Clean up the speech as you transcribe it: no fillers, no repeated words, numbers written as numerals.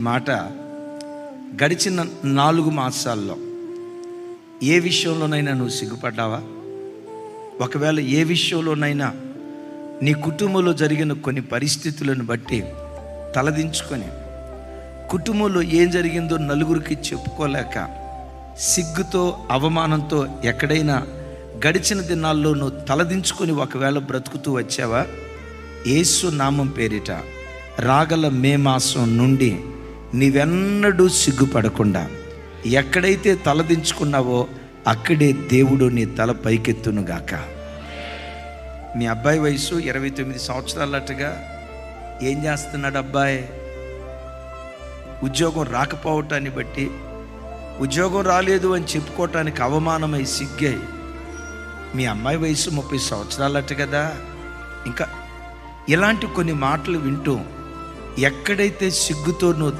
మాట గడిచిన 4 మాసాల్లో ఏ విషయంలోనైనా నువ్వు సిగ్గుపడ్డావా? ఒకవేళ ఏ విషయంలోనైనా నీ కుటుంబంలో జరిగిన కొన్ని పరిస్థితులను బట్టి తలదించుకొని, కుటుంబంలో ఏం జరిగిందో నలుగురికి చెప్పుకోలేక సిగ్గుతో అవమానంతో ఎక్కడైనా గడిచిన దినాల్లో నువ్వు తలదించుకొని ఒకవేళ బ్రతుకుతూ వచ్చావా? యేసు నామం పేరిట రాగల మే మాసం నుండి నీవెన్నడూ సిగ్గుపడకుండా ఎక్కడైతే తలదించుకున్నావో అక్కడే దేవుడు నీ తల పైకెత్తునుగాక. మీ అబ్బాయి వయసు 29 సంవత్సరాలట్టుగా ఏం చేస్తున్నాడు అబ్బాయి? ఉద్యోగం రాకపోవటాన్ని బట్టి, ఉద్యోగం రాలేదు అని చెప్పుకోవటానికి అవమానమై సిగ్గాయి. మీ అమ్మాయి వయసు 30 సంవత్సరాలట్టు కదా. ఇంకా ఇలాంటి కొన్ని మాటలు వింటూ ఎక్కడైతే సిగ్గుతో నువ్వు